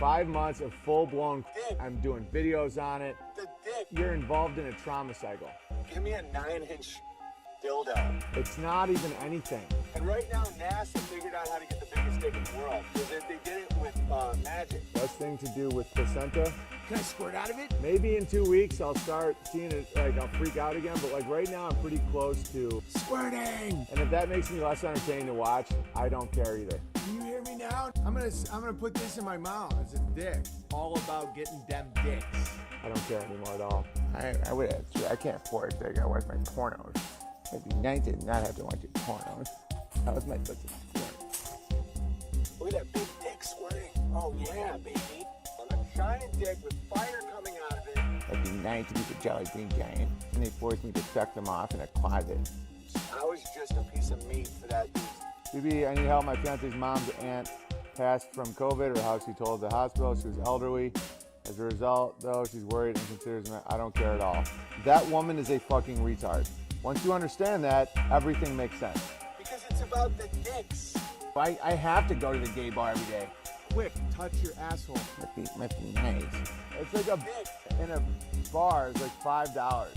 5 months of full-blown. I'm doing videos on it. The dick. You're involved in a trauma cycle. Give me a 9-inch dildo. It's not even anything. And right now, NASA figured out how to get the biggest dick in the world. Because they did it with magic. Best thing to do with placenta. Can I squirt out of it? Maybe in 2 weeks I'll start seeing it, like I'll freak out again, but like right now I'm pretty close to Squirting! And if that makes me less entertaining to watch, I don't care either. Can you hear me now? I'm gonna put this in my mouth. It's a dick. All about getting them dicks. I don't care anymore at all. I can't afford it. I watch my pornos. It'd be nice to not have to watch your pornos. That was my such a squirt. Look at that big dick squirting. Oh yeah, baby. On a giant dick with fire coming out of it. It'd be nice to be the Jolly Green Giant, and they forced me to suck them off in a closet. I was just a piece of meat for that beast. BB, I need help. My fiance's mom's aunt passed from COVID, or how she told the hospital. She was elderly. As a result, though, she's worried and considers me. I don't care at all. That woman is a fucking retard. Once you understand that, everything makes sense. Because it's about the dicks. I have to go to the gay bar every day. Quick, touch your asshole. Must be nice. It's like in a bar, it's like $5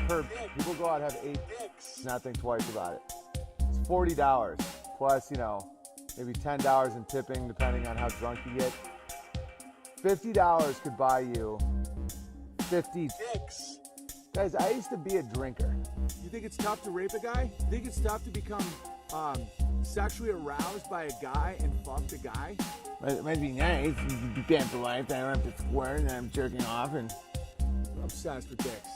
per. People go out and have 8 dicks. Not think twice about it. It's $40 plus, maybe $10 in tipping, depending on how drunk you get. $50 could buy you 50 dicks. Guys, I used to be a drinker. You think it's tough to rape a guy? You think it's tough to become sexually aroused by a guy and fuck the guy? It might be nice. You be banned for life. I don't have to squirt and I'm jerking off and. I'm obsessed with dicks.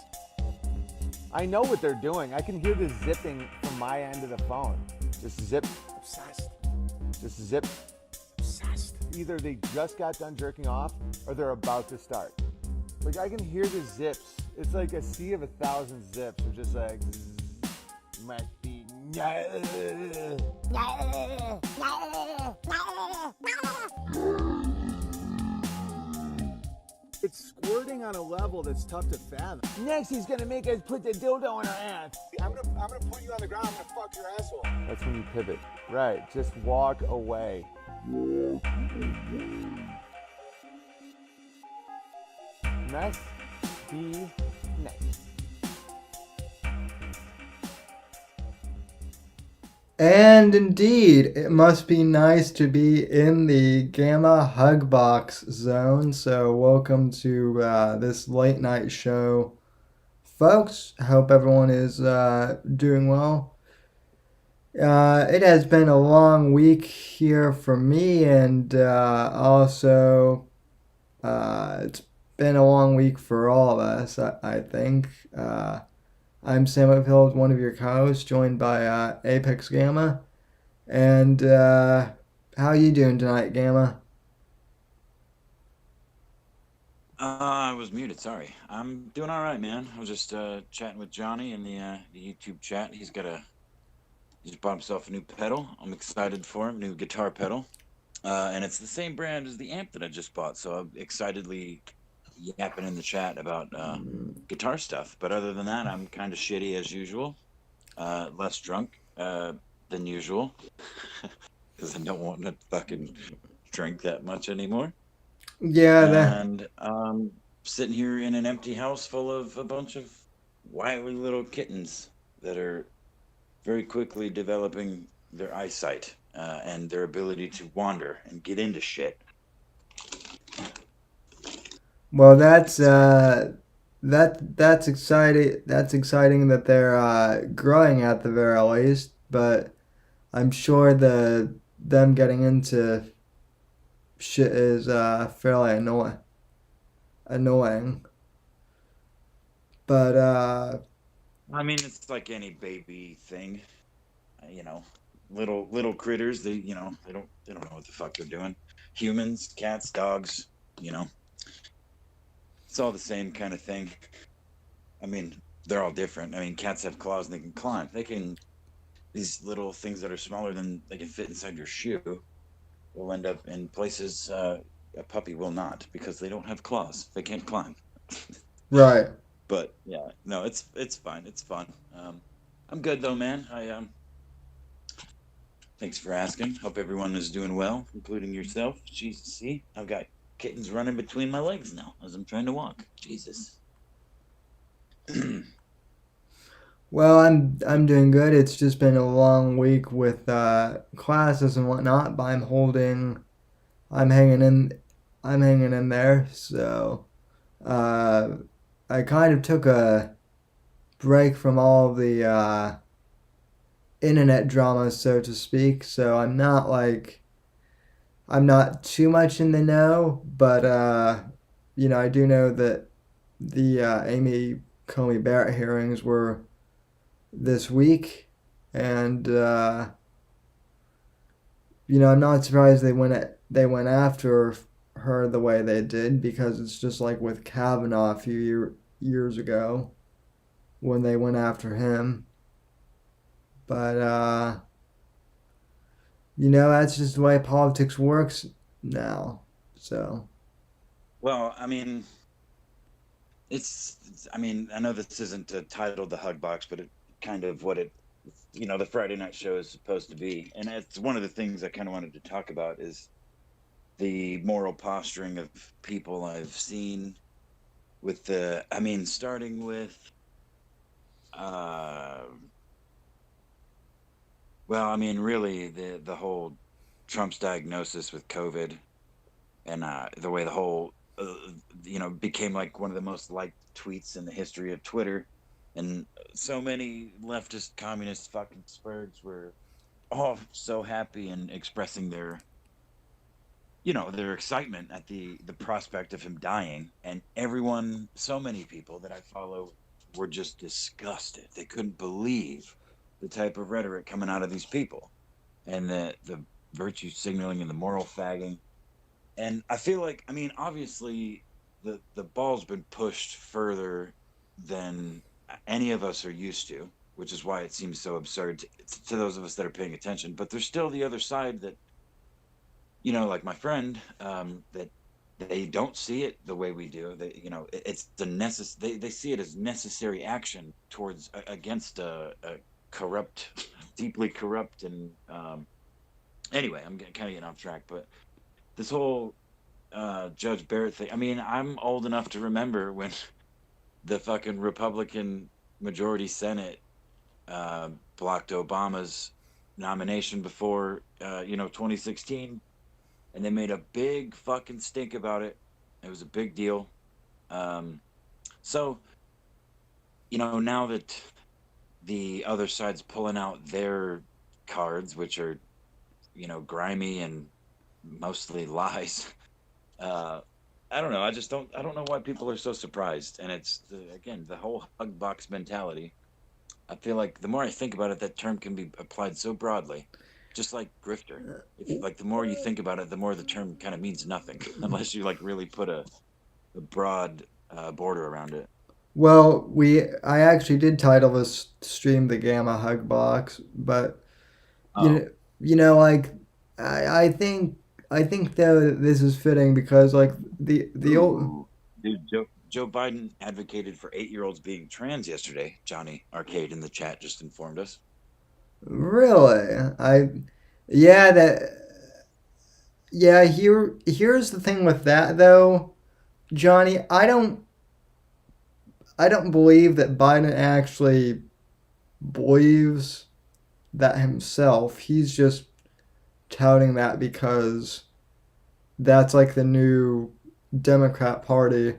I know what they're doing. I can hear the zipping from my end of the phone. Just zip. Obsessed. Just zip. Obsessed. Either they just got done jerking off or they're about to start. Like I can hear the zips. It's like a sea of 1,000 zips. They're just like Must be. It's squirting on a level that's tough to fathom. Next, he's gonna make us put the dildo in our ass. I'm gonna put you on the ground. I'm gonna fuck your asshole. That's when you pivot. Right. Just walk away. Must be nice. And indeed, it must be nice to be in the Gamma Hugbox zone. So welcome to this late night show, folks. I hope everyone is doing well. It has been a long week here for me, and also it's been a long week for all of us, I think. I'm Sam Whitfield, one of your co-hosts, joined by Apex Gamma. And how you doing tonight, Gamma? I was muted, sorry. I'm doing all right, man. I was just chatting with Johnny in the YouTube chat. He just bought himself a new pedal. I'm excited for him, new guitar pedal. And it's the same brand as the amp that I just bought, so I'm excitedly yapping in the chat about guitar stuff. But other than that, I'm kind of shitty as usual. Less drunk than usual. Because I don't want to fucking drink that much anymore. Yeah, and sitting here in an empty house full of a bunch of wily little kittens that are very quickly developing their eyesight and their ability to wander and get into shit. well, that's exciting. That's exciting that they're growing at the very least. But I'm sure them getting into shit is fairly annoying. But I mean, it's like any baby thing, little critters. They don't know what the fuck they're doing. Humans, cats, dogs, it's all the same kind of thing. I mean, they're all different. I mean, cats have claws and they can climb. These little things that are smaller than they can fit inside your shoe will end up in places a puppy will not, because they don't have claws. They can't climb. right. But yeah, no, it's fine. It's fun. I'm good though, man. Thanks for asking. Hope everyone is doing well, including yourself. Jesus, see, I've got kitten's running between my legs now as I'm trying to walk. Jesus. Well, I'm doing good. It's just been a long week with classes and whatnot, but I'm hanging in I'm hanging in there. So uh, I kind of took a break from all the internet drama, so to speak. So I'm not too much in the know, but I do know that the Amy Comey Barrett hearings were this week, and I'm not surprised they went after her the way they did, because it's just like with Kavanaugh a few years ago when they went after him. But that's just the way politics works now. So Well, I mean, I mean, I know this isn't titled the Hug Box, but it kind of what it, the Friday night show is supposed to be. And it's one of the things I kind of wanted to talk about is the moral posturing of people I've seen with starting with, really the whole Trump's diagnosis with COVID, and the way the whole, became like one of the most liked tweets in the history of Twitter. And so many leftist communist fucking spurgs were all so happy and expressing their excitement at the prospect of him dying. And so many people that I follow were just disgusted. They couldn't believe the type of rhetoric coming out of these people, and the virtue signaling and the moral fagging. And I feel like, obviously the ball's been pushed further than any of us are used to, which is why it seems so absurd to those of us that are paying attention. But there's still the other side that, like my friend, that they don't see it the way we do. It's they see it as necessary action against a corrupt, deeply corrupt, and anyway, I'm kind of getting off track. But this whole Judge Barrett thing. I'm old enough to remember when the fucking Republican majority Senate blocked Obama's nomination before 2016. And they made a big fucking stink about it. It was a big deal. So, now that the other side's pulling out their cards, which are, grimy and mostly lies, I don't know. I don't know why people are so surprised. And it's, again, the whole hug box mentality. I feel like the more I think about it, that term can be applied so broadly. Just like grifter. The more you think about it, the more the term kind of means nothing, unless you really put a broad border around it. well, I actually did title this stream the Gamma Hug Box, but Oh, like I think though this is fitting because like the old ooh. Dude, Joe Biden advocated for 8-year-olds being trans yesterday. Johnny Arcade in the chat just informed us. really yeah that yeah here's the thing with that though, Johnny. I don't believe that Biden actually believes that himself. He's just touting that because that's like the new Democrat Party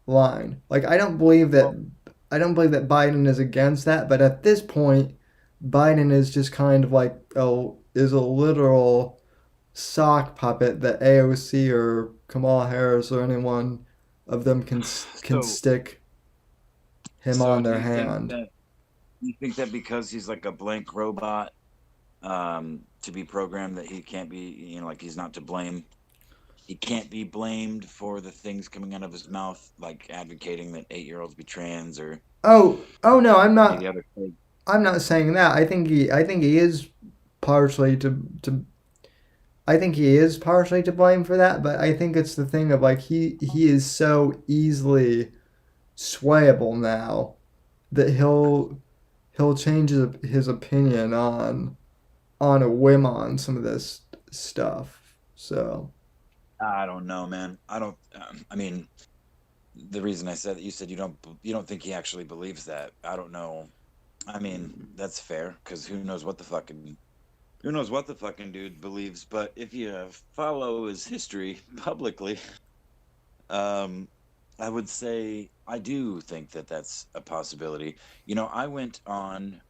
line. Like Well, I don't believe that Biden is against that, but at this point Biden is just kind of like is a literal sock puppet that AOC or Kamala Harris or anyone of them can so stick him so on do their you think hand. that because he's like a blank robot, to be programmed, that he can't be, he's not to blame? He can't be blamed for the things coming out of his mouth, like advocating that 8-year-olds be trans or Oh no, any of the other things. I'm not saying that. I think he is partially to I think he is partially to blame for that, but I think it's the thing of like he is so easily swayable now that he'll change his opinion on a whim on some of this stuff. So I don't know, man. I don't. I mean, the reason I said that, you said you don't think he actually believes that. I don't know. I mean, that's fair because who knows what the fucking dude believes. But if you follow his history publicly, um, I would say I do think that that's a possibility. I went on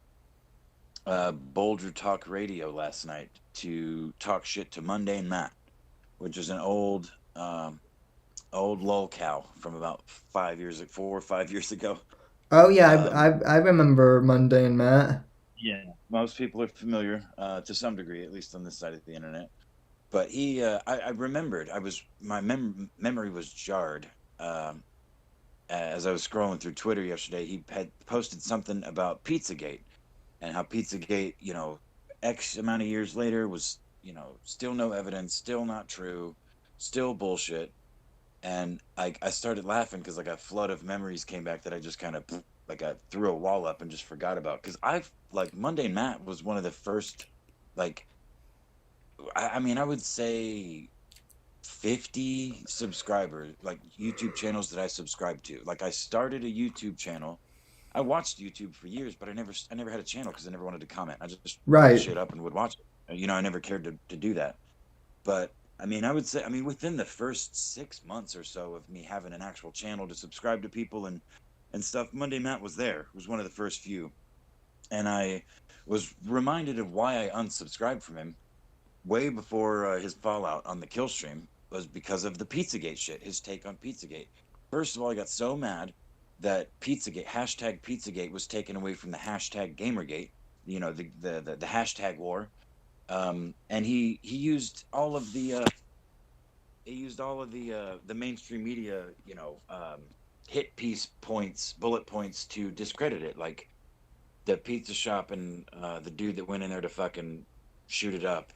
Boulder Talk Radio last night to talk shit to Mundane Matt, which is an old lolcow from about 5 years, 4 or 5 years ago. Oh yeah, Um, I remember Mundane Matt. yeah, most people are familiar to some degree, at least on this side of the internet. But I remembered, my memory was jarred as I was scrolling through Twitter yesterday. He had posted something about Pizzagate and how Pizzagate, X amount of years later was, still no evidence, still not true, still bullshit. And I started laughing because like a flood of memories came back that I just kind of like I threw a wall up and just forgot about. Because I've like Monday Matt was one of the first, like, I mean, I would say 50 subscribers, like YouTube channels that I subscribed to. Like I started a YouTube channel. I watched YouTube for years, but I never had a channel because I never wanted to comment. I just looked Right. shit up and would watch it. I never cared to do that. But I mean, I would say, within the first 6 months or so of me having an actual channel to subscribe to people and stuff, Monday Matt was there. It was one of the first few, and I was reminded of why I unsubscribed from him way before his fallout on the kill stream was because of the Pizzagate shit. His take on Pizzagate. First of all, I got so mad that Pizzagate #Pizzagate was taken away from the #Gamergate. The hashtag war. And he used all of the mainstream media, hit piece points, bullet points to discredit it. Like the pizza shop and the dude that went in there to fucking shoot it up,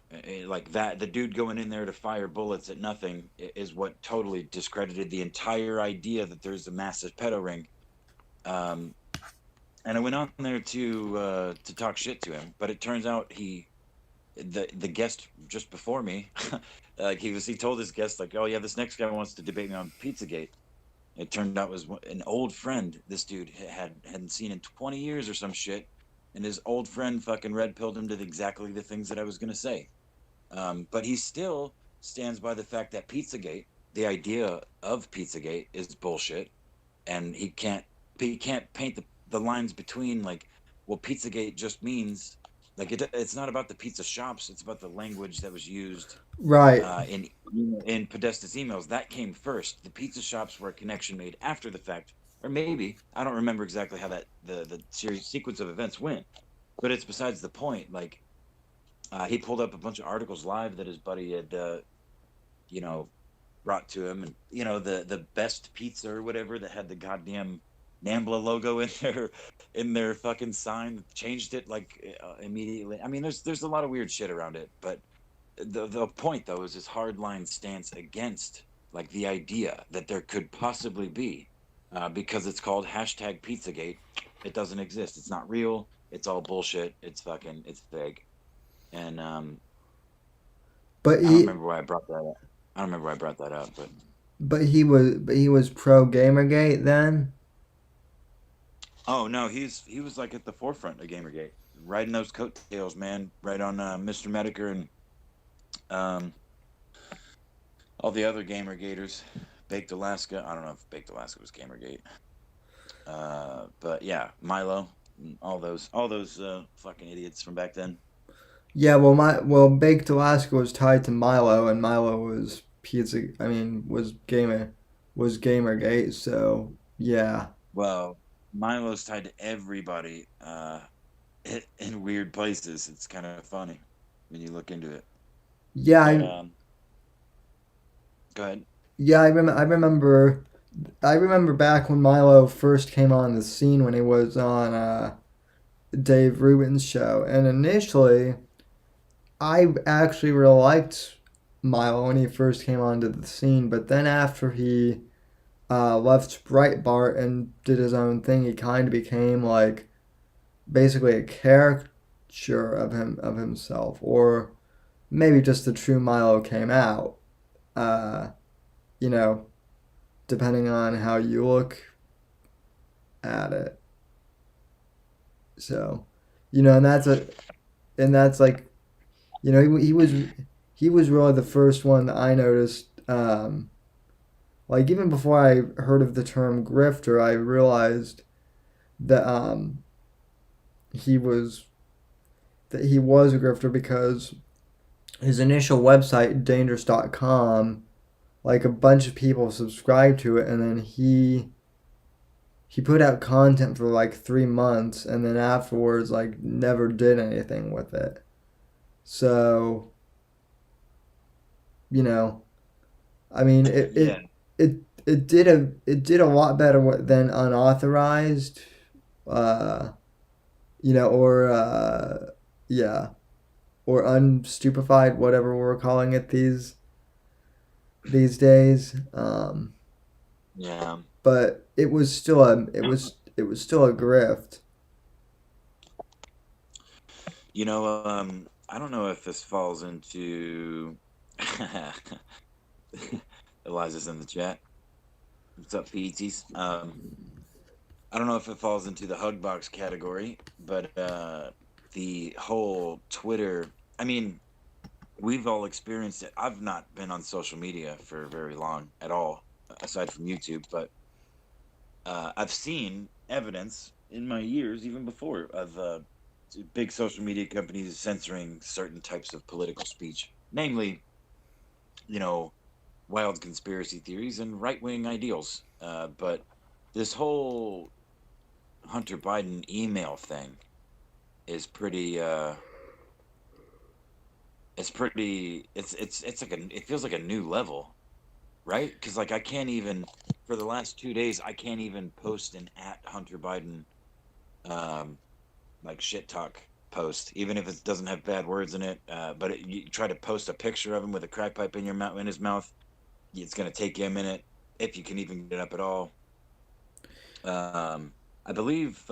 like that. The dude going in there to fire bullets at nothing is what totally discredited the entire idea that there's a massive pedo ring. Um, and I went on there to talk shit to him, but it turns out the guest just before me, like he told his guest like, oh yeah, this next guy wants to debate me on Pizzagate. It turned out it was an old friend this dude hadn't seen in 20 years or some shit, and his old friend fucking red pilled him to exactly the things that I was gonna say. But he still stands by the fact that Pizzagate, the idea of Pizzagate, is bullshit, and he can't paint the lines between, like, well, Pizzagate just means, like, it's not about the pizza shops, it's about the language that was used Right. in Podesta's emails. That came first. The pizza shops were a connection made after the fact, or maybe I don't remember exactly how that the series sequence of events went, but it's besides the point. Like he pulled up a bunch of articles live that his buddy had you know brought to him, and the best pizza or whatever that had the goddamn Nambla logo in their fucking sign, changed it like immediately. I mean, there's a lot of weird shit around it, but the point though is his hardline stance against, like, the idea that there could possibly be, because it's called #Pizzagate. It doesn't exist. It's not real. It's all bullshit. It's fake. And But I don't he remember why I brought that up. I don't remember why I brought that up, but but he was pro Gamergate then. oh no, he was like at the forefront of Gamergate, riding those coattails, man, right on Mr. Mediker and um, all the other Gamergaters. Baked Alaska. I don't know if Baked Alaska was Gamergate. But yeah, Milo, all those fucking idiots from back then. Yeah, Baked Alaska was tied to Milo, and Milo was pizza. I mean, was Gamergate. So yeah, Well, Milo's tied to everybody in weird places. It's kind of funny when you look into it. yeah, But go ahead. yeah. I remember back when Milo first came on the scene when he was on Dave Rubin's show, and initially I actually really liked Milo when he first came onto the scene, but then after he left Breitbart and did his own thing, he kind of became like basically a caricature of himself, or maybe just the true Milo came out. you know, depending on how you look at it. So, and that's like, he was really the first one that I noticed. Like even before I heard of the term grifter, I realized that he was he was a grifter because his initial website dangerous.com, like a bunch of people subscribed to it, and then he put out content for like 3 months, and then afterwards like never did anything with it. So, you know, I mean, Yeah. it did a lot better than unauthorized, uh, or yeah, or unstupefied, whatever we're calling it these days. Yeah. But it was still a grift. I don't know if this falls into Eliza's in the chat. What's up, PTs? I don't know if it falls into the Hugbox category, but the whole Twitter. I mean, we've all experienced it. I've not been on social media for very long at all, aside from YouTube, but I've seen evidence in my years, even before, of big social media companies censoring certain types of political speech, namely, wild conspiracy theories and right wing ideals. But this whole Hunter Biden email thing is pretty. It's like it feels like a new level, right? Because like I can't even for the last 2 days I can't even post an at Hunter Biden um like shit talk post, even if it doesn't have bad words in it. But you try to post a picture of him with a crack pipe in his mouth, it's gonna take you a minute if you can even get it up at all. I believe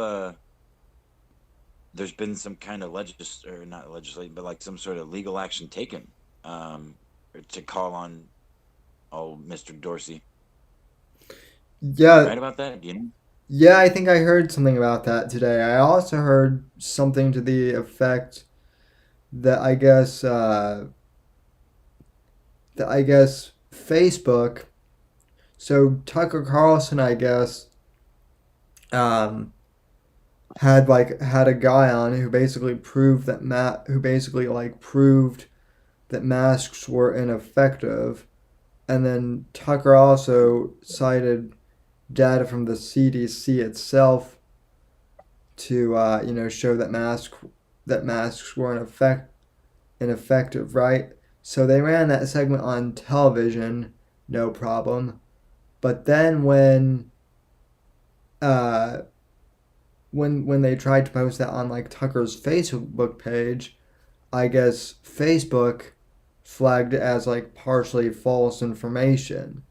there's been some kind of or not legislate, but like some sort of legal action taken to call on Mr. Dorsey. Am I Yeah, right about that? Do you know? yeah, I think I heard something about that today. I also heard something to the effect that I guess Facebook. So Tucker Carlson, I guess, um, had a guy on who basically proved that masks were ineffective, and then Tucker also cited data from the CDC itself to show that masks were ineffective, right? So they ran that segment on television, no problem. But then uh, when they tried to post that on like Tucker's Facebook page, I guess Facebook flagged it as like partially false information.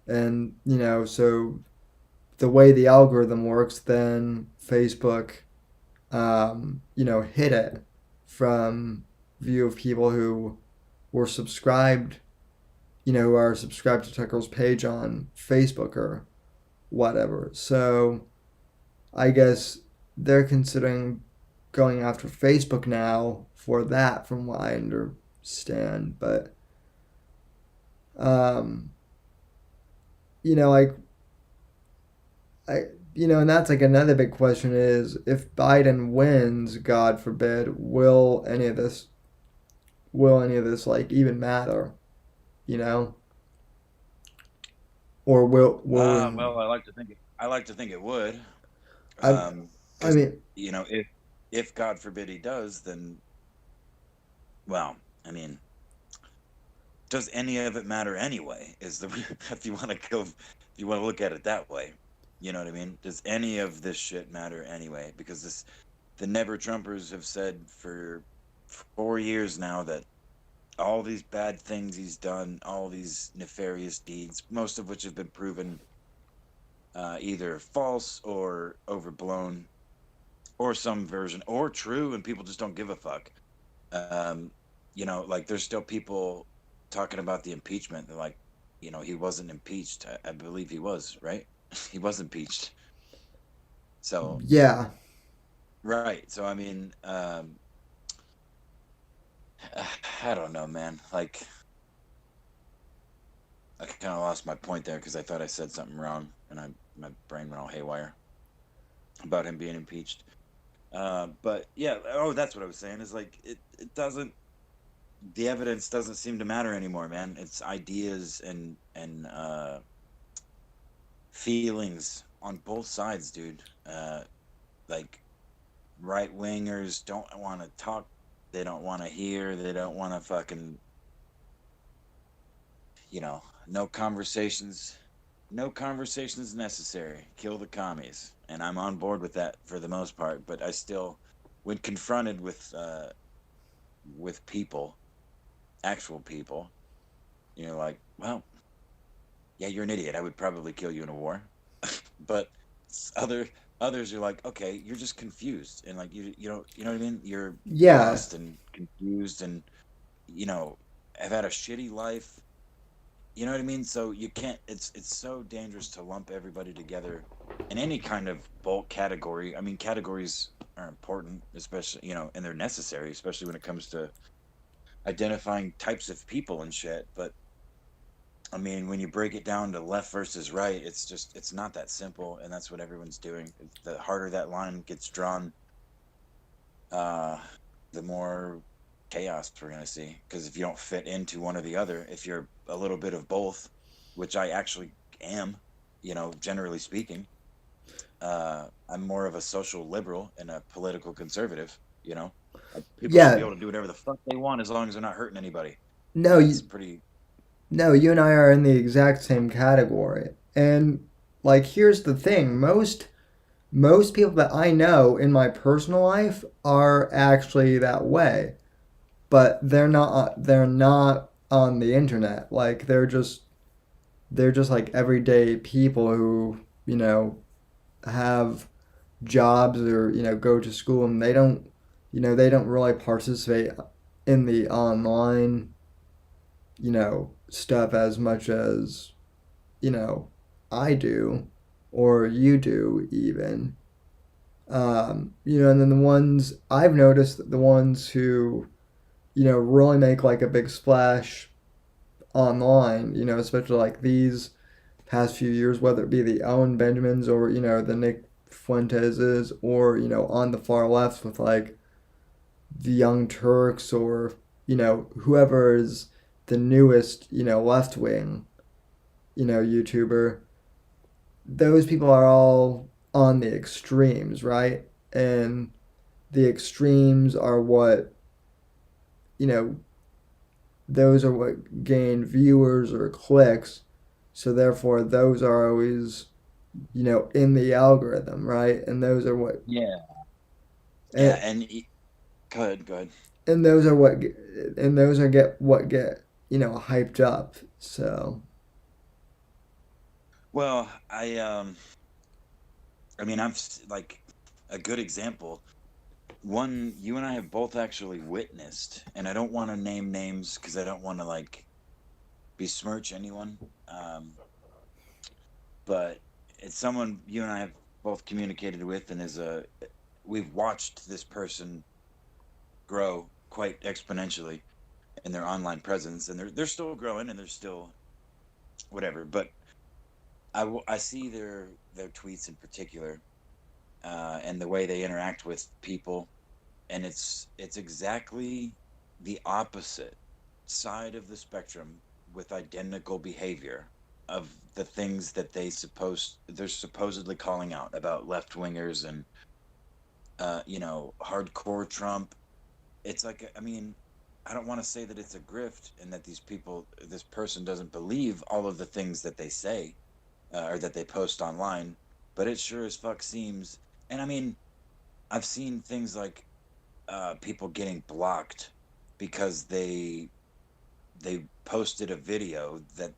And so the way the algorithm works, then Facebook hid it from view of people who were subscribed, who are subscribed to Tucker's page on Facebook or whatever. So I guess they're considering going after Facebook now for that, from what I understand. But, um, like, and that's like another big question is if Biden wins, God forbid, will any of this like even matter, you know? Or will we? Well, I like to think it would. I I Because mean, if God forbid he does, then well, I mean, does any of it matter anyway? Is the if you want to look at it that way, you know what I mean? Does any of this shit matter anyway? Because the Never Trumpers have said for 4 years now that all these bad things he's done, all these nefarious deeds, most of which have been proven either false or overblown, or some version, or true, and people just don't give a fuck. Like there's still people talking about the impeachment. They're like, he wasn't impeached. I believe he was, right? He was impeached. So, Yeah. right. So, I mean, I don't know, man. Like, I kind of lost my point there because I thought I said something wrong, and my brain went all haywire about him being impeached. But yeah, oh, that's what I was saying. Is like it doesn't. The evidence doesn't seem to matter anymore, man. It's ideas and feelings on both sides, dude. Like right wingers don't want to talk. They don't want to hear. They don't want to fucking, no conversations. No conversations necessary. Kill the commies, and I'm on board with that for the most part. But I still, when confronted with people, actual people, like, well, yeah, you're an idiot. I would probably kill you in a war. But other others are like, okay, you're just confused, and like you know what I mean. You're Yeah. lost and confused, and you know have had a shitty life. You know what I mean? So you can't. It's so dangerous to lump everybody together in any kind of bulk category. I mean, categories are important, especially and they're necessary, especially when it comes to identifying types of people and shit. But I mean, when you break it down to left versus right, it's not that simple, and that's what everyone's doing. The harder that line gets drawn, uh, the more chaos we're gonna see. Because if you don't fit into one or the other, if you're a little bit of both, which I actually am, generally speaking, I'm more of a social liberal and a political conservative. People should be Yeah. able to do whatever the fuck they want as long as they're not hurting anybody, and No, that's you, pretty. no, you and I are in the exact same category. And like here's the thing, most people that I know in my personal life are actually that way, but they're not on the internet. Like they're just like everyday people who, have jobs or, go to school and they don't really participate in the online, stuff as much as, you know, I do or you do even. And then the ones I've noticed that the ones who, really make like a big splash online, especially like these past few years, whether it be the Owen Benjamins or, the Nick Fuenteses or, on the far left with like the Young Turks or, whoever is the newest, left wing, YouTuber. Those people are all on the extremes, right? And the extremes are what, you know, those are what gain viewers or clicks. So therefore, those are always, in the algorithm, right? And those are what, Yeah, yeah, and, go ahead. and those are what, and those are get what get, hyped up. So Well, I mean, like a good example. One you and I have both actually witnessed, and I don't want to name names because I don't want to like besmirch anyone. Um, but it's someone you and I have both communicated with, and we've watched this person grow quite exponentially in their online presence, and they're still growing, and they're still whatever. But I see their tweets in particular, and the way they interact with people, and it's exactly the opposite side of the spectrum with identical behavior of the things that they're supposedly calling out about left wingers and hardcore Trump. It's like, I mean, I don't want to say that it's a grift and that this person doesn't believe all of the things that they say, or that they post online, but it sure as fuck seems. And I mean, I've seen things like people getting blocked because they posted a video that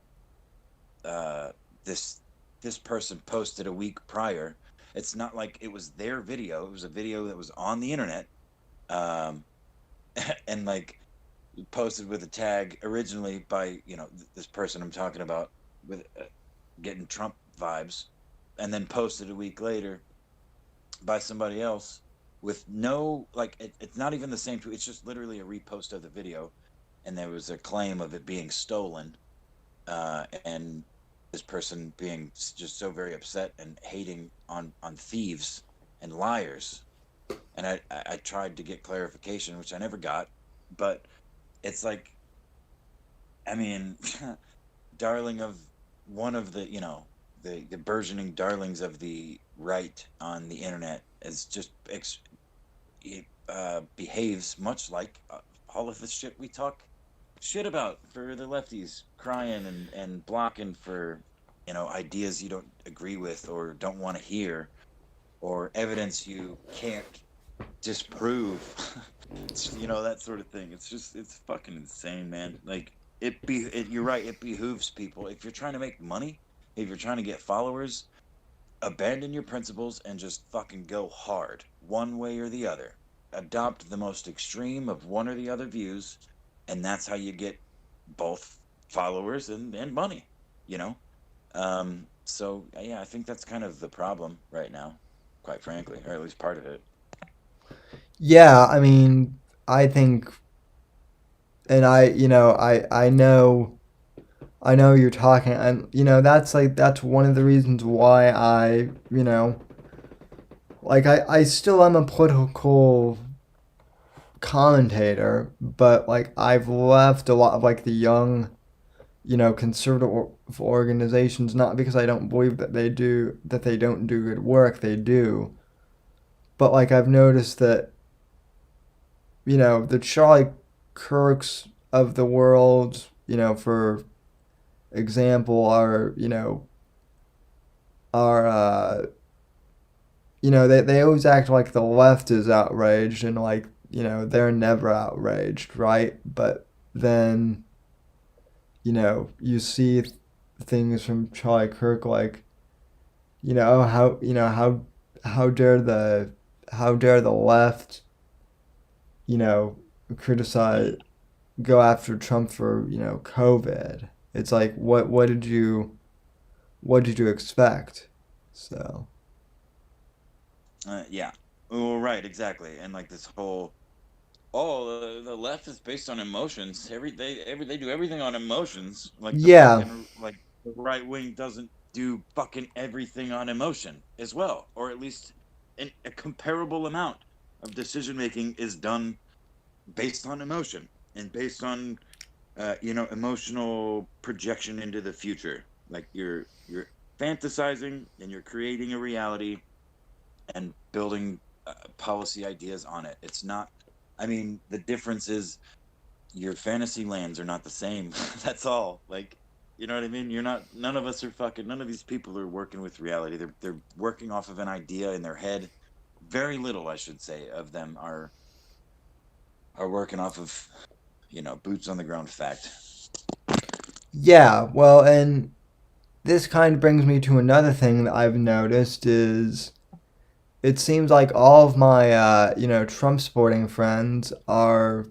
uh, this this person posted a week prior. It's not like it was their video; it was a video that was on the internet, um, and like posted with a tag originally by this person I'm talking about with getting Trump vibes, and then posted a week later by somebody else with no it's not even the same tweet. It's just literally a repost of the video, and there was a claim of it being stolen, and this person being just so very upset and hating on thieves and liars. And I tried to get clarification, which I never got, but it's like, I mean, darling of one of the the burgeoning darlings of the right on the internet is just behaves much like all of the shit we talk shit about for the lefties, crying and blocking for ideas you don't agree with or don't want to hear, or evidence you can't disprove. That sort of thing. It's fucking insane, man. Like you're right, it behooves people, if you're trying to make money, if you're trying to get followers, abandon your principles and just fucking go hard one way or the other. Adopt the most extreme of one or the other views, and that's how you get both followers and money, you know? So yeah, I think that's kind of the problem right now, quite frankly, or at least part of it. Yeah, I mean, I think, and I know you're talking, and that's one of the reasons why I still am a political commentator, but like I've left a lot of like the young, conservative organizations, not because I don't believe that they don't do good work, they do, but like I've noticed that the Charlie Kirks of the world, for example, they always act like the left is outraged, and like they're never outraged, right? But then you see things from Charlie Kirk, like how dare the left criticize, go after Trump for COVID. It's like what did you expect? So Yeah. Well, right, exactly. And like this whole, the left is based on emotions. They do everything on emotions. Like yeah, the right wing doesn't do fucking everything on emotion as well, or at least a comparable amount of decision making is done based on emotion and based on emotional projection into the future. Like you're fantasizing and you're creating a reality and building policy ideas on it. It's not. I mean, the difference is your fantasy lands are not the same. That's all. Like, you know what I mean? You're not. None of us are fucking. None of these people are working with reality. They're working off of an idea in their head. Very little, I should say, of them are working off of boots on the ground fact. yeah. Well, and this kind of brings me to another thing that I've noticed is it seems like all of my Trump supporting friends are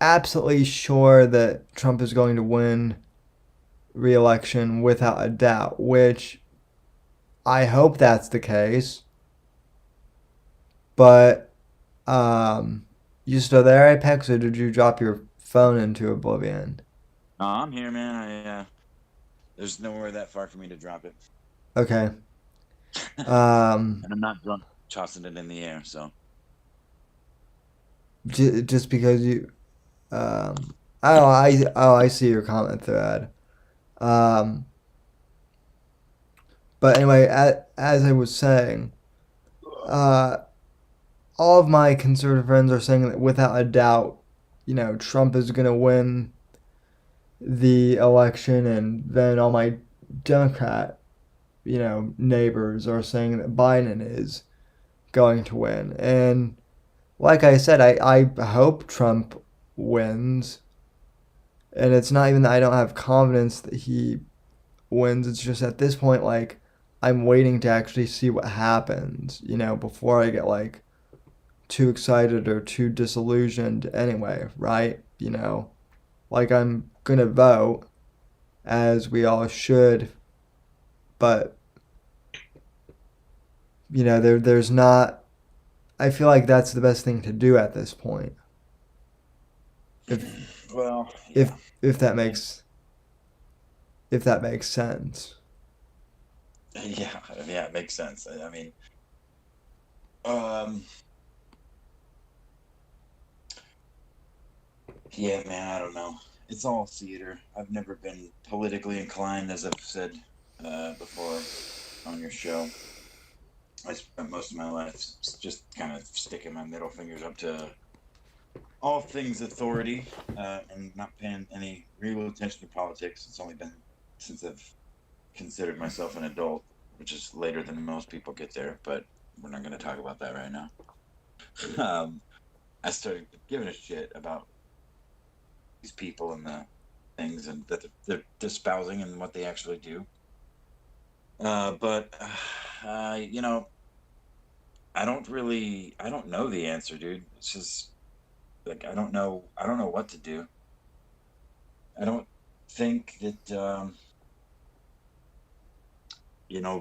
absolutely sure that Trump is going to win re-election without a doubt, which I hope that's the case. But you still there, Apex, or did you drop your phone into oblivion? I'm here, man. There's nowhere that far for me to drop it. Okay. And I'm not drunk tossing it in the air, so. Just because you, oh, I see your comment thread. Um, but anyway, as I was saying, uh, all of my conservative friends are saying that without a doubt, Trump is gonna win the election, and then all my Democrat, neighbors are saying that Biden is going to win. And like I said, I hope Trump wins. And it's not even that I don't have confidence that he wins. It's just at this point, like, I'm waiting to actually see what happens, before I get, like, too excited or too disillusioned anyway, right? Like I'm gonna vote, as we all should, but there's not. I feel like that's the best thing to do at this point. If Well, if yeah. if that makes sense. Yeah, yeah, it makes sense. I mean, um, yeah, man, I don't know. It's all theater. I've never been politically inclined, as I've said before on your show. I spent most of my life just kind of sticking my middle fingers up to all things authority and not paying any real attention to politics. It's only been since I've considered myself an adult, which is later than most people get there, but we're not going to talk about that right now. I started giving a shit about these people and the things and that they're espousing and what they actually do. But I don't know the answer, dude. It's just like I don't know what to do. I don't think that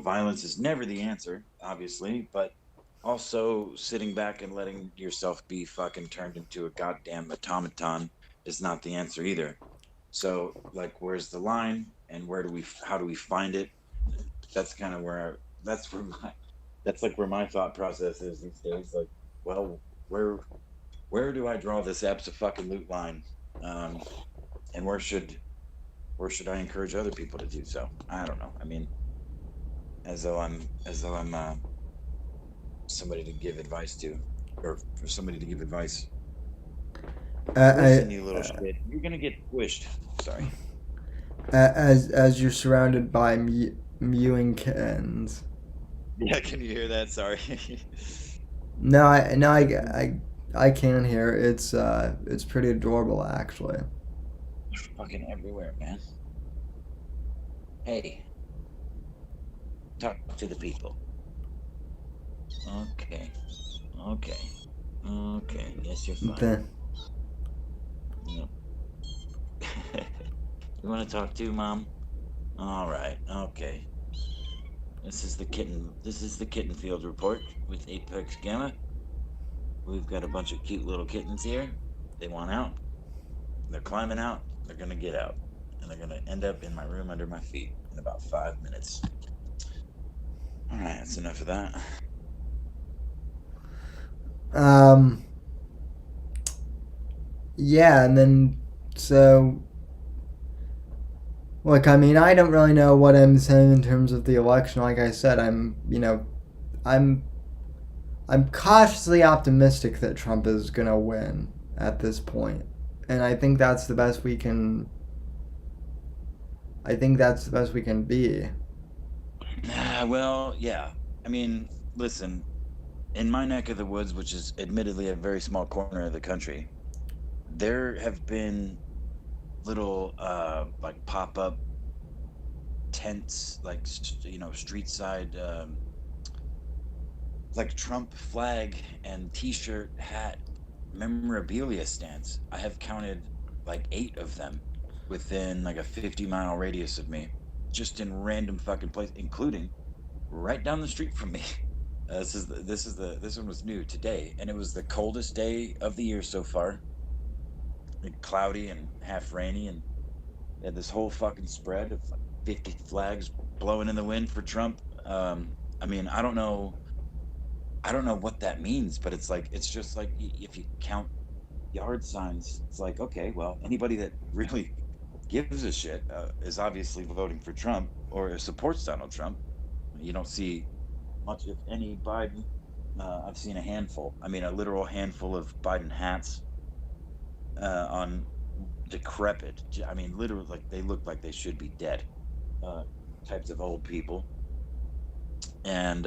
violence is never the answer, obviously, but also sitting back and letting yourself be fucking turned into a goddamn automaton is not the answer either. So, like, where's the line, and how do we find it? That's kind of that's like where my thought process is these days. Like, well, where do I draw this abso-fucking-loot line, and where should I encourage other people to do so? I don't know. I mean, as though I'm somebody to give advice to, or for somebody to give advice. Listen, you little shit, you're gonna get squished. Sorry. As you're surrounded by mewing kittens. Yeah, can you hear that? Sorry. No, I can hear. It's pretty adorable actually. They're fucking everywhere, man. Hey, talk to the people. Okay. Yes, you're fine. Yep. You want to talk to Mom? All right. Okay. This is the kitten field report with Apex Gamma. We've got a bunch of cute little kittens here. They want out. They're climbing out. They're gonna get out, and they're gonna end up in my room under my feet in about 5 minutes. All right, that's enough of that. Yeah, and then so look, I mean, I don't really know what I'm saying in terms of the election. Like I said, I'm cautiously optimistic that Trump is gonna win at this point, and I think that's the best we can. I think that's the best we can be. Well, yeah. I mean, listen, in my neck of the woods, which is admittedly a very small corner of the country, there have been little like pop-up tents, like street side, like Trump flag and t-shirt, hat, memorabilia stands. I have counted like 8 of them within like a 50-mile radius of me, just in random fucking places, including right down the street from me. This one was new today, and it was the coldest day of the year so far. Like, cloudy and half rainy, and they had this whole fucking spread of like 50 flags blowing in the wind for Trump. I mean, I don't know what that means, but it's just like if you count yard signs, it's like, okay, well, anybody that really gives a shit is obviously voting for Trump or supports Donald Trump. You don't see much, if any, Biden. I've seen a handful. I mean, a literal handful of Biden hats on decrepit. I mean, literally, like they look like they should be dead. Types of old people, and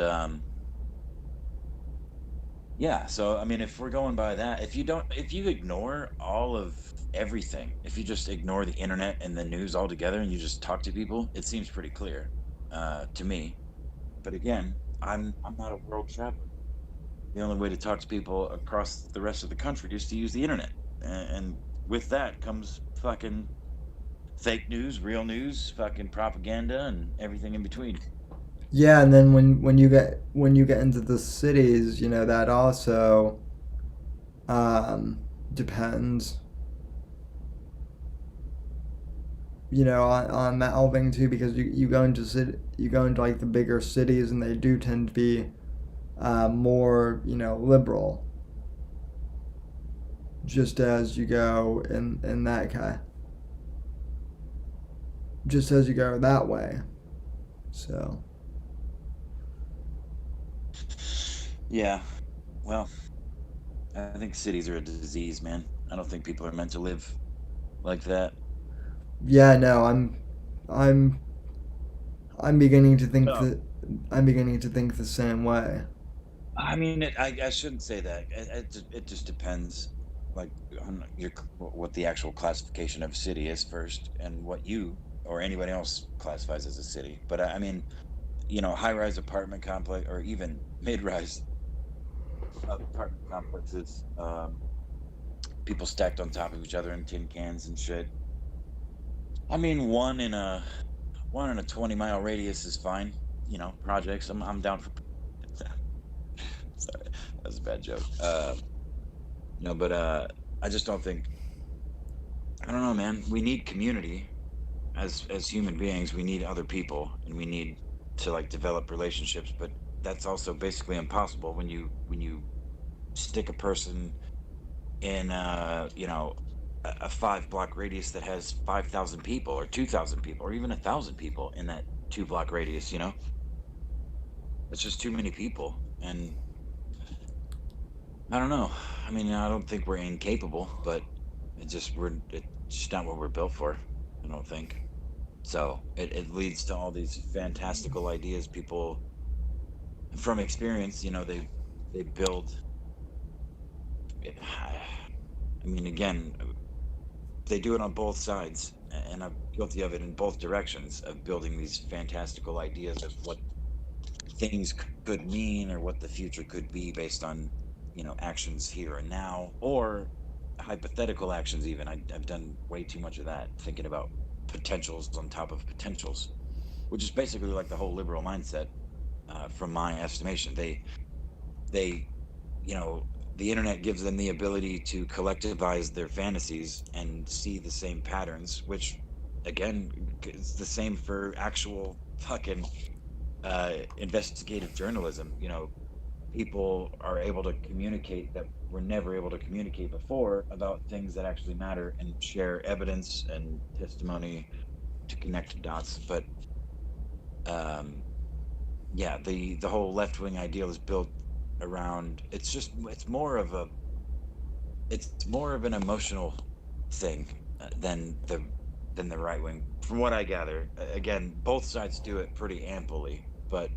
yeah. So I mean, if we're going by that, if you ignore all of everything, if you just ignore the internet and the news altogether, and you just talk to people, it seems pretty clear to me. But again, I'm not a world traveler. the only way to talk to people across the rest of the country is to use the internet. And with that comes fucking fake news, real news, fucking propaganda, and everything in between. Yeah, and then when you get into the cities, you know, that also depends, you know, on that whole thing too, because you go into like the bigger cities, and they do tend to be more, you know, liberal. Just as you go in that kind, just as you go that way, so. Yeah, well, I think cities are a disease, man. I don't think people are meant to live like that. Yeah, no, I'm I'm beginning to think No, that I'm beginning to think the same way. I mean, I shouldn't say that. It just depends, like, on what the actual classification of a city is first, and what you or anybody else classifies as a city. But I mean, high-rise apartment complex or even mid-rise apartment complexes, people stacked on top of each other in tin cans and shit. I mean, one in a 20-mile radius is fine. Projects. I'm down for. Sorry, that was a bad joke. No, but I just don't think. I don't know, man. We need community as human beings. We need other people, and we need to like develop relationships. But that's also basically impossible when you stick a person in a 5 block radius that has 5,000 people or 2,000 people or even 1,000 people in that 2 block radius. It's just too many people, and I don't know. I mean, I don't think we're incapable, but it's just not what we're built for. I don't think. So it leads to all these fantastical ideas. People from experience, they build. I mean, again, they do it on both sides, and I'm guilty of it in both directions of building these fantastical ideas of what things could mean or what the future could be based on actions here and now, or hypothetical actions. Even I've done way too much of that, thinking about potentials on top of potentials, which is basically like the whole liberal mindset. From my estimation, they you know the internet gives them the ability to collectivize their fantasies and see the same patterns, which again is the same for actual fucking investigative journalism. People are able to communicate that were never able to communicate before about things that actually matter and share evidence and testimony to connect dots. But yeah, the whole left wing ideal is built around. It's more of an emotional thing than the right wing, from what I gather. Again, both sides do it pretty amply, but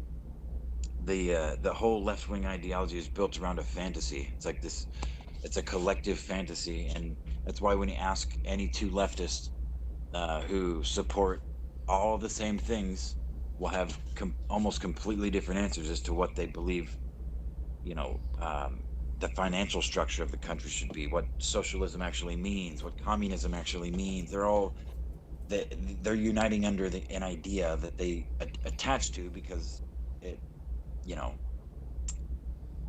the whole left wing ideology is built around a fantasy. It's like this. It's a collective fantasy, and that's why when you ask any two leftists who support all the same things, will have almost completely different answers as to what they believe. You know, the financial structure of the country should be, what socialism actually means, what communism actually means. They're uniting under an idea that they attach to because it you know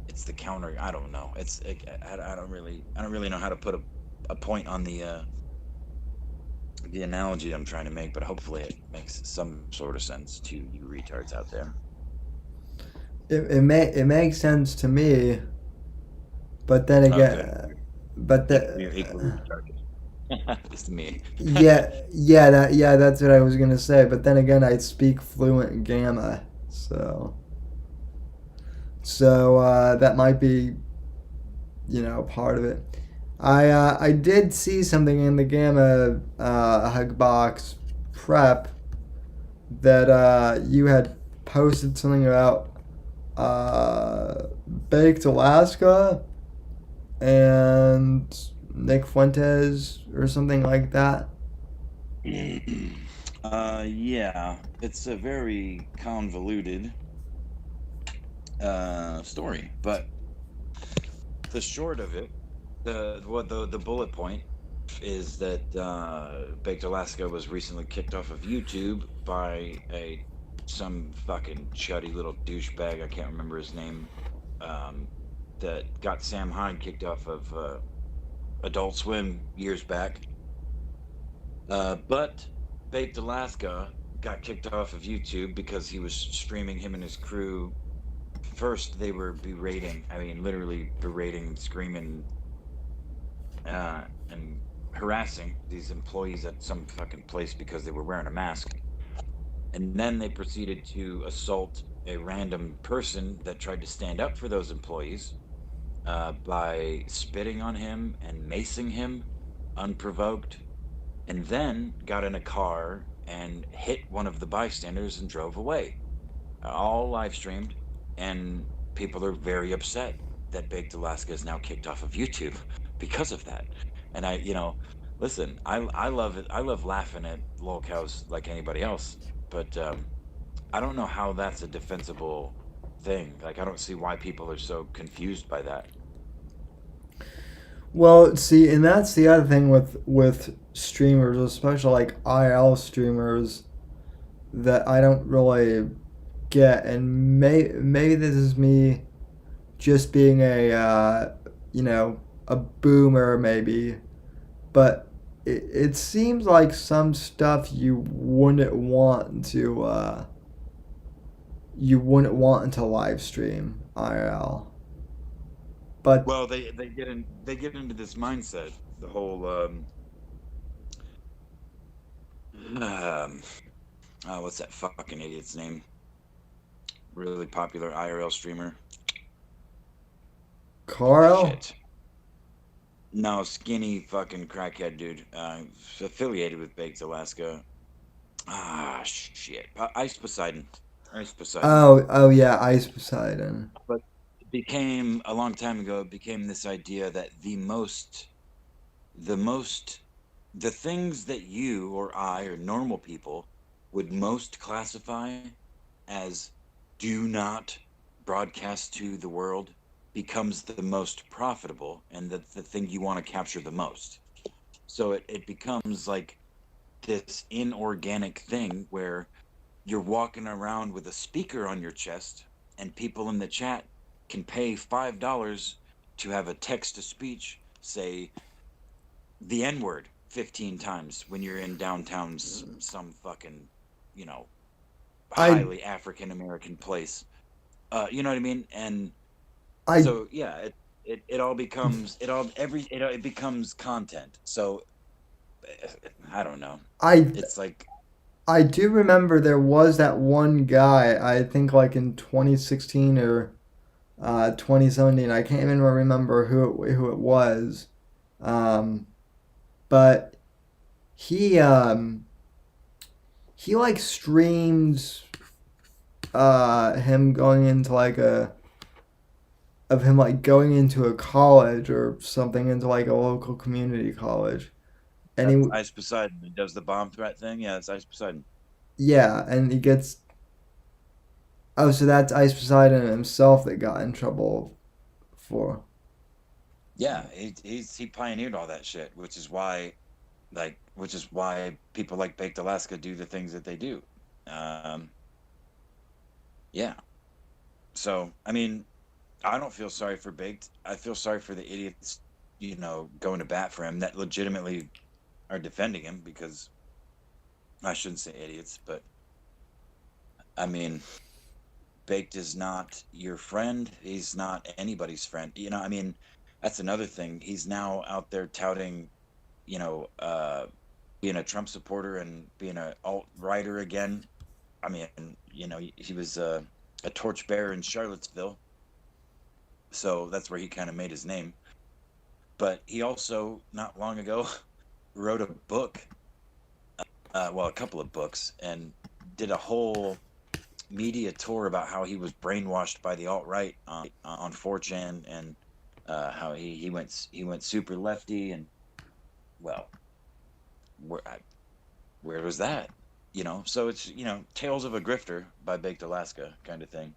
it's the counter. I don't know. I don't really know how to put a point on the analogy I'm trying to make, but hopefully it makes some sort of sense to you retards out there. It makes sense to me, but then Okay, again, but you're equally the retarded. It's me. yeah, that's what I was gonna say. But then again, I speak fluent Gamma, so that might be, you know, part of it. I did see something in the Gamma Hugbox prep that you had posted something about Baked Alaska and Nick Fuentes or something like that. Yeah, it's a very convoluted story, but the short of it, the bullet point is that Baked Alaska was recently kicked off of YouTube by some fucking chuddy little douchebag. I can't remember his name. Um, that got Sam Hyde kicked off of Adult Swim years back. But Baked Alaska got kicked off of YouTube because he was streaming him and his crew. First, they were berating, I mean, literally berating, screaming, and harassing these employees at some fucking place because they were wearing a mask. And then they proceeded to assault a random person that tried to stand up for those employees by spitting on him and macing him unprovoked, and then got in a car and hit one of the bystanders and drove away. All live streamed, and people are very upset that Baked Alaska is now kicked off of YouTube because of that. And listen, I love it. I love laughing at lolcows like anybody else, but I don't know how that's a defensible thing. Like, I don't see why people are so confused by that. Well, see, and that's the other thing with streamers, especially like IL streamers, that I don't really get, and maybe this is me just being a boomer maybe, but it seems like some stuff you wouldn't want to live stream IRL. But Well, they get into this mindset. The whole what's that fucking idiot's name? Really popular IRL streamer. Carl, Shit. No, skinny fucking crackhead dude. Affiliated with Baked Alaska. Ah, shit. Ice Poseidon. Ice Poseidon. oh yeah, Ice Poseidon. But it became, a long time ago, it became this idea that the things that you or I or normal people would most classify as do not broadcast to the world becomes the most profitable and the thing you want to capture the most. So it becomes like this inorganic thing where you're walking around with a speaker on your chest and people in the chat can pay $5 to have a text-to-speech say the N-word 15 times when you're in downtown some fucking, highly African-American place. You know what I mean? And I so, yeah, it all becomes, it becomes content. So, I don't know. I It's like, I do remember there was that one guy, I think like in 2016 or 2017. I can't even remember who it was. But he like streams him going into like going into a college or something, into like a local community college. And that's he Ice Poseidon. He does the bomb threat thing. Yeah, it's Ice Poseidon. yeah, and he gets oh, so that's Ice Poseidon himself that got in trouble for. Yeah, he pioneered all that shit, which is why people like Baked Alaska do the things that they do. Yeah. So, I mean, I don't feel sorry for Baked. I feel sorry for the idiots, going to bat for him that legitimately are defending him, because I shouldn't say idiots, but I mean, Baked is not your friend. He's not anybody's friend. I mean, that's another thing. He's now out there touting, being a Trump supporter and being an alt-righter again. I mean, he was a torchbearer in Charlottesville, so that's where he kind of made his name. But he also, not long ago, wrote a book, a couple of books, and did a whole media tour about how he was brainwashed by the alt-right on 4chan, and how he went super lefty, and well, where was that? So it's Tales of a Grifter by Baked Alaska kind of thing.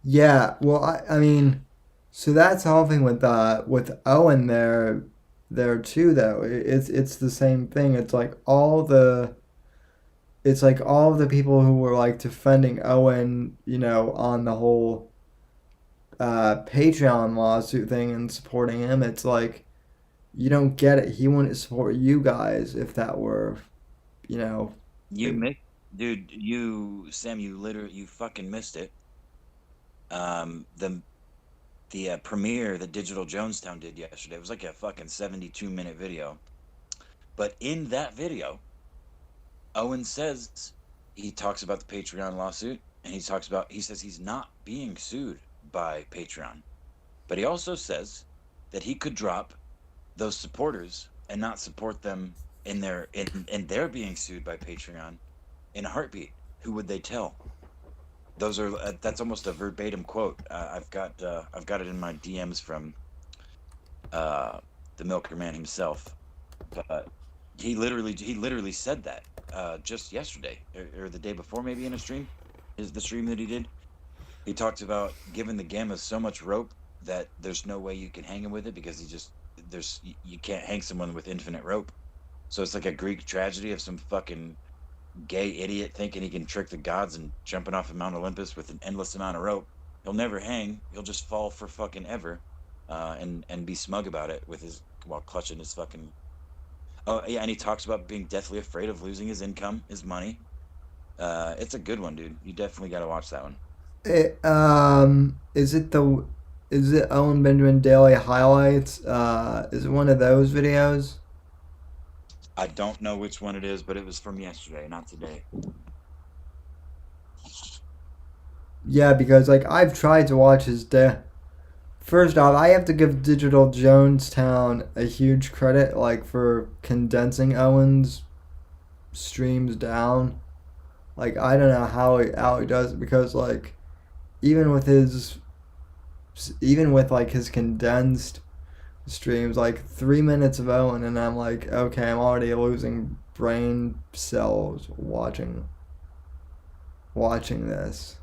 Yeah, well, I mean, so that's the whole thing with Owen there too though. It's the same thing. It's like all the people who were like defending Owen, on the whole Patreon lawsuit thing and supporting him. It's like you don't get it. He wouldn't support you guys if that were, you know, You missed, dude. Sam, you fucking missed it. The premiere that Digital Jonestown did yesterday, it was like a fucking 72-minute video. But in that video, Owen says, he talks about the Patreon lawsuit, and he says he's not being sued by Patreon. But he also says that he could drop those supporters and not support them in their being sued by Patreon in a heartbeat. Who would they tell? Those are that's almost a verbatim quote. I've got it in my DMs from the Milker Man himself. But he literally said that just yesterday or the day before, maybe in a stream. Is the stream that he did? He talked about giving the Gamma so much rope that there's no way you can hang him with it because you can't hang someone with infinite rope. So it's like a Greek tragedy of some fucking gay idiot thinking he can trick the gods and jumping off of Mount Olympus with an endless amount of rope. He'll never hang. He'll just fall for fucking ever, and be smug about it while clutching his fucking. Oh yeah, and he talks about being deathly afraid of losing his income, his money. It's a good one, dude. You definitely got to watch that one. Is it Owen Benjamin Daily Highlights? Is it one of those videos? I don't know which one it is, but it was from yesterday, not today. Yeah, because like I've tried to watch his day. First off, I have to give Digital Jonestown a huge credit, like for condensing Owen's streams down. Like I don't know how he does it because like even with like his condensed streams, like 3 minutes of Owen, and I'm like, okay, I'm already losing brain cells watching this.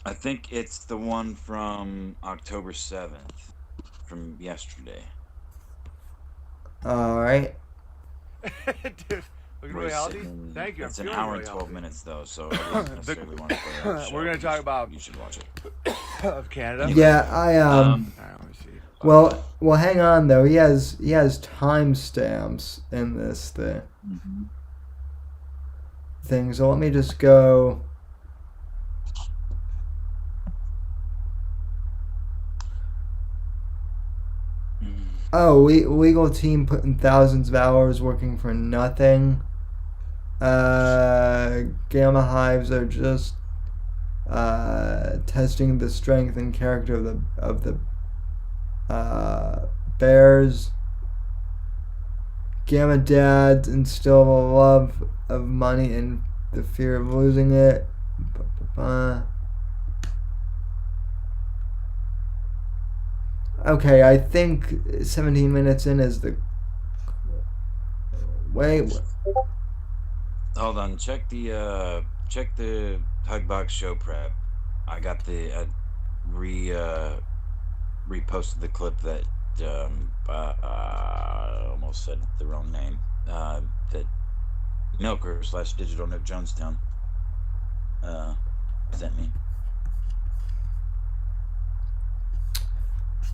I think it's the one from October 7th, from yesterday. All right. Dude, looking really healthy. Thank you. It's I'm an feeling hour really and 12 healthy. minutes though, so I wouldn't necessarily want to play out the show. We're gonna talk about You should watch it. of Canada. Yeah, All right, let me see. Well, hang on though. He has timestamps in this thing. So let me just go. Oh, legal team putting thousands of hours working for nothing. Gamma hives are just testing the strength and character of the bears. Gamma dads instill a love of money and the fear of losing it. Okay, I think 17 minutes in is the. Wait. Hold on, check the Hugbox show prep. I got reposted the clip that I almost said the wrong name. That Milker / Digital Jonestown sent me.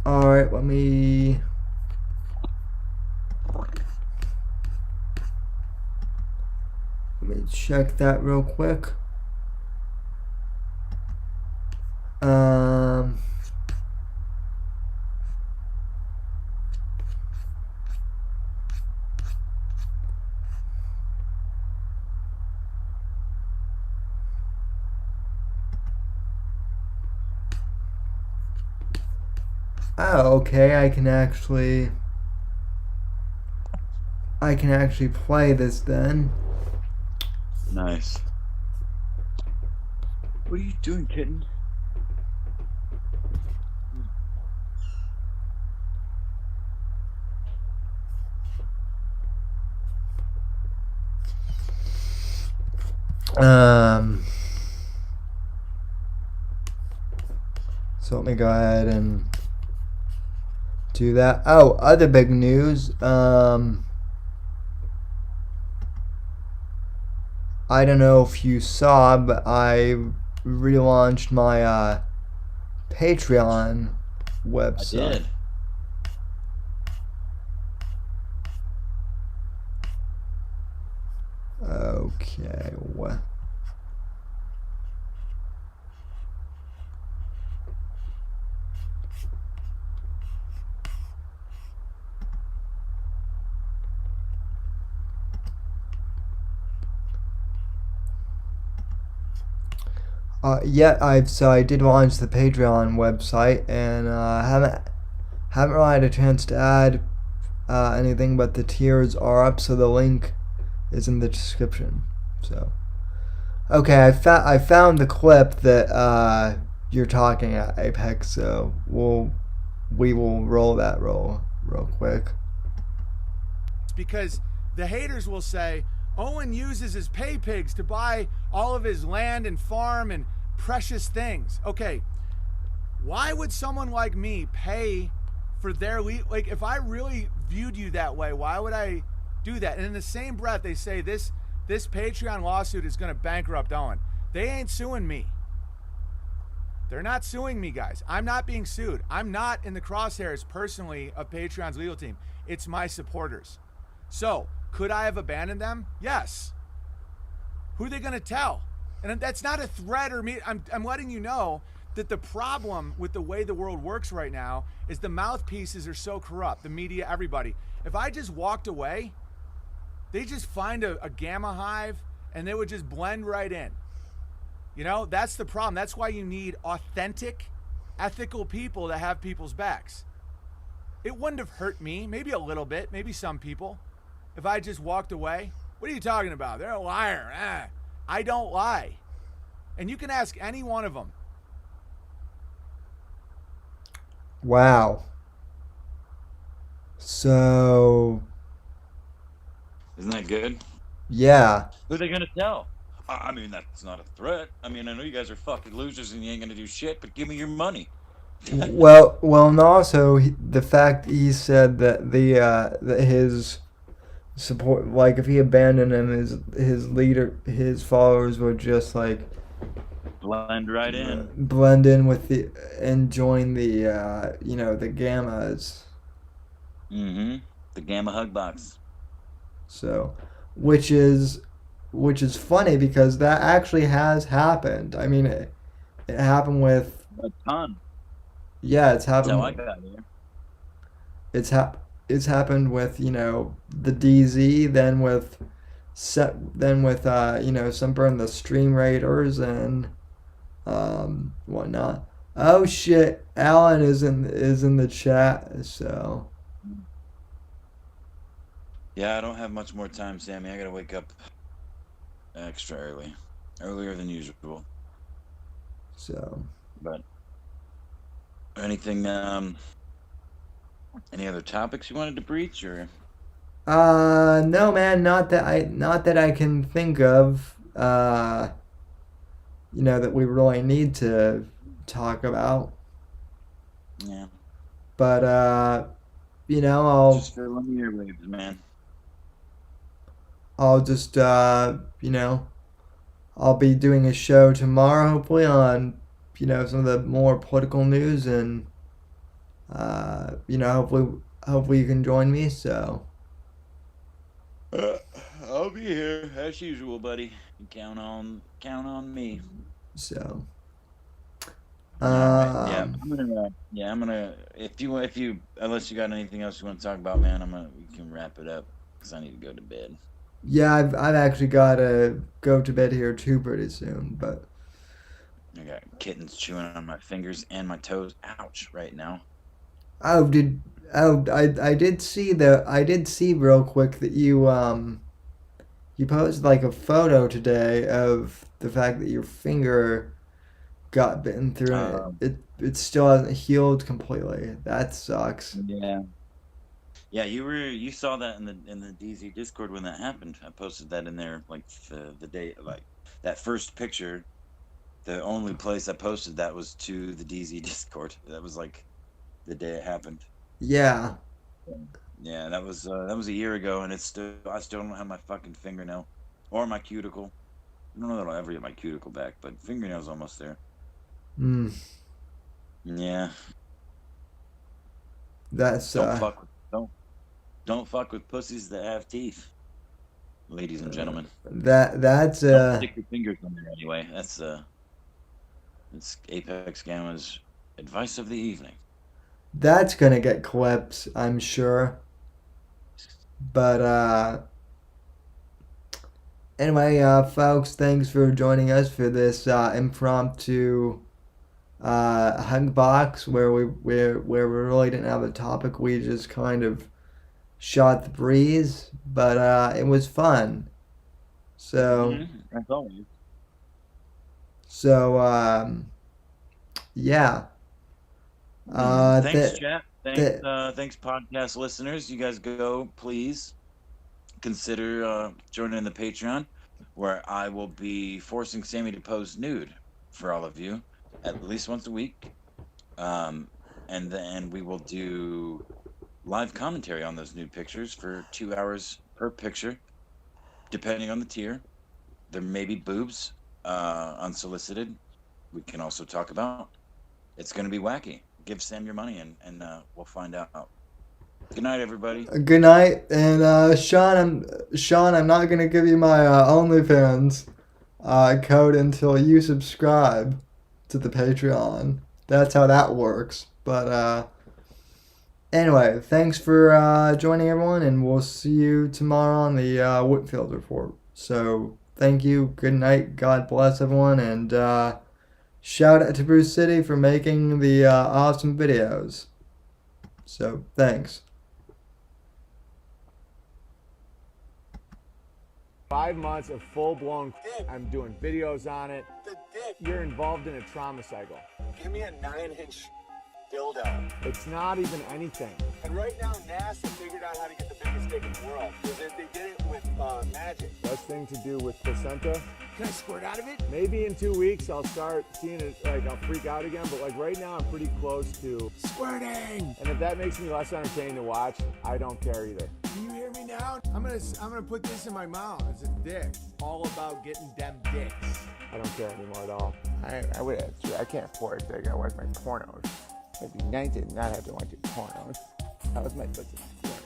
All right, let me check that real quick. Oh, okay, I can actually play this then. Nice. What are you doing, kitten? So let me go ahead and do that. Oh, other big news. I don't know if you saw, but I relaunched my Patreon I website. did. Okay. What? I did launch the Patreon website, and haven't really had a chance to add anything, but the tiers are up, so the link is in the description. So, okay, I found the clip that you're talking at, Apex. So we will roll that real quick. Because the haters will say Owen uses his pay pigs to buy all of his land and farm and precious things. Okay, why would someone like me pay for their like if I really viewed you that way, why would I do that? And in the same breath they say this Patreon lawsuit is going to bankrupt Owen. They ain't suing me. They're not suing me, guys. I'm not being sued. I'm not in the crosshairs personally of Patreon's legal team. It's my supporters. So, could I have abandoned them? Yes. Who are they going to tell? And that's not a threat or me. I'm letting you know that the problem with the way the world works right now is the mouthpieces are so corrupt. The media, everybody. If I just walked away, they just find a gamma hive and they would just blend right in. You know, that's the problem. That's why you need authentic, ethical people to have people's backs. It wouldn't have hurt me, maybe a little bit, maybe some people, if I just walked away. What are you talking about? They're a liar. I don't lie. And you can ask any one of them. Wow. So, Isn't that good? yeah. Who are they gonna tell? I mean, that's not a threat. I mean, I know you guys are fucking losers and you ain't gonna do shit, but give me your money. Well, and also the fact he said that that his support, like if he abandoned him, his followers would just like Blend right in. blend in with and join the the gammas. Mm-hmm. The Gamma Hugbox. So, which is funny because that actually has happened. I mean, it happened with A ton. yeah, it's That's how I happened. got here. It's happened with the DZ, then with Sunburn, the Stream Raiders, and whatnot. Oh shit, Alan is in the chat. So Yeah, I don't have much more time, Sammy. I gotta wake up extra early, earlier than usual. so But anything, any other topics you wanted to breach, or no man, not that I can think of. That we really need to talk about. yeah, But I'll just filling the airwaves, man. I'll just I'll be doing a show tomorrow, hopefully on some of the more political news, and hopefully you can join me. So I'll be here as usual, buddy. You count on me. so All right. Yeah, um I'm gonna. If you, unless you got anything else you want to talk about, man, we can wrap it up because I need to go to bed. yeah, I've actually got to go to bed here too pretty soon. But I got kittens chewing on my fingers and my toes. Ouch! Right now. oh did oh I did see real quick that you posted like a photo today of the fact that your finger got bitten through and Um, it still hasn't healed completely. That sucks. yeah. Yeah, you saw that in the DZ Discord when that happened. I posted that in there like the day, like that first picture The only place I posted that was to the DZ Discord. That was like the day it happened. Yeah. Yeah, that was a year ago, and I still don't have my fucking fingernail or my cuticle. I don't know that I'll ever get my cuticle back, but fingernail's almost there. Mm, Yeah, that's don't fuck with pussies that have teeth, ladies and gentlemen. that's Don't stick your fingers in there anyway. That's Apex Gamma's advice of the evening. that's gonna get clipped, I'm sure. But anyway, folks, thanks for joining us for this impromptu Hugbox where we really didn't have a topic. We just kind of shot the breeze, but it was fun. So That's always. so yeah. Thanks, chat. Thanks, podcast listeners. You guys go, please consider joining the Patreon, where I will be forcing Sammy to pose nude for all of you at least once a week, and then we will do live commentary on those nude pictures for 2 hours per picture, depending on the tier. There may be boobs, unsolicited. We can also talk about. It's going to be wacky. Give Sam your money, and we'll find out. Good night, everybody. Good night, and Sean, I'm not gonna give you my OnlyFans code until you subscribe to the Patreon. That's how that works. But anyway, thanks for joining everyone, and we'll see you tomorrow on the Whitfield report. So thank you, good night, God bless everyone, and shout out to Bruce City for making the awesome videos. So thanks. 5 months of full-blown. I'm doing videos on it. The dick. You're involved in a trauma cycle. Give me a 9-inch dildo. It's not even anything. And right now, NASA figured out how to get the biggest dick in the world. Because they did it with magic. Less thing to do with placenta. Can I squirt out of it? Maybe in 2 weeks I'll start seeing it, like I'll freak out again, but like right now I'm pretty close to Squirting! and if that makes me less entertaining to watch, I don't care either. Can you hear me now? I'm gonna put this in my mouth. It's a dick. All about getting them dicks. I don't care anymore at all. I can't afford it. I gotta watch my pornos. It'd be nice to not have to watch your pornos. That was my fucking squirt.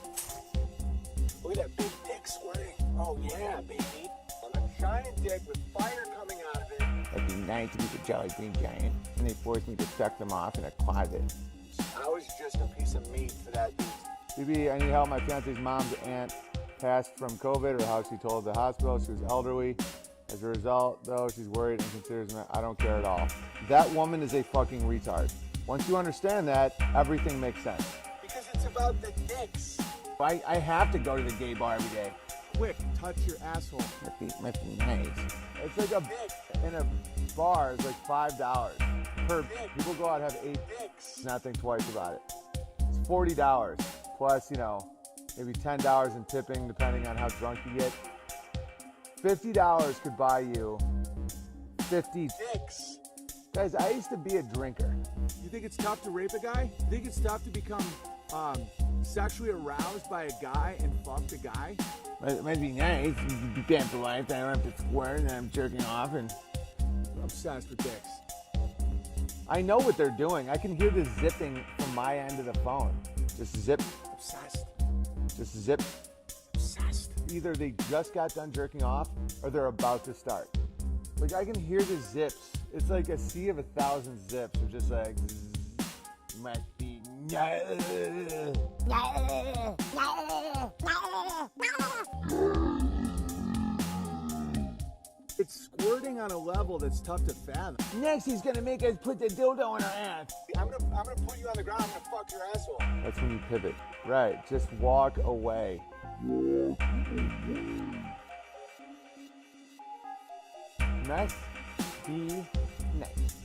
Look at that big dick squirting. Oh yeah, baby. On a giant dick with fire coming out of it. It'd be nice to be the Jolly Green Giant. And they forced me to suck them off in a closet. I was just a piece of meat for that dude. BB, I need help. My fiance's mom's aunt passed from COVID, or how she told the hospital. She was elderly. As a result, though, she's worried and considers me. I don't care at all. That woman is a fucking retard. Once you understand that, everything makes sense. Because it's about the dicks. I have to go to the gay bar every day. Quick, touch your asshole. Must be nice. It's like in a bar, it's like $5 per. People go out and have 8 Dicks. not think twice about it. It's $40 plus, maybe $10 in tipping depending on how drunk you get. $50 could buy you 50 Dicks. Guys, I used to be a drinker. You think it's tough to rape a guy? You think it's tough to become sexually aroused by a guy and fuck the guy? It might be nice. You can be banned for life. I don't have to squirt and I'm jerking off and. I'm obsessed with dicks. I know what they're doing. I can hear the zipping from my end of the phone. Just zip. Obsessed. Just zip. Obsessed. Either they just got done jerking off or they're about to start. Like, I can hear the zips. It's like a sea of 1,000 zips. They're just like, must be. It's squirting on a level that's tough to fathom. Next, he's gonna make us put the dildo in our ass. I'm gonna put you on the ground. I'm gonna fuck your asshole. That's when you pivot. Right. Just walk away. Must be nice.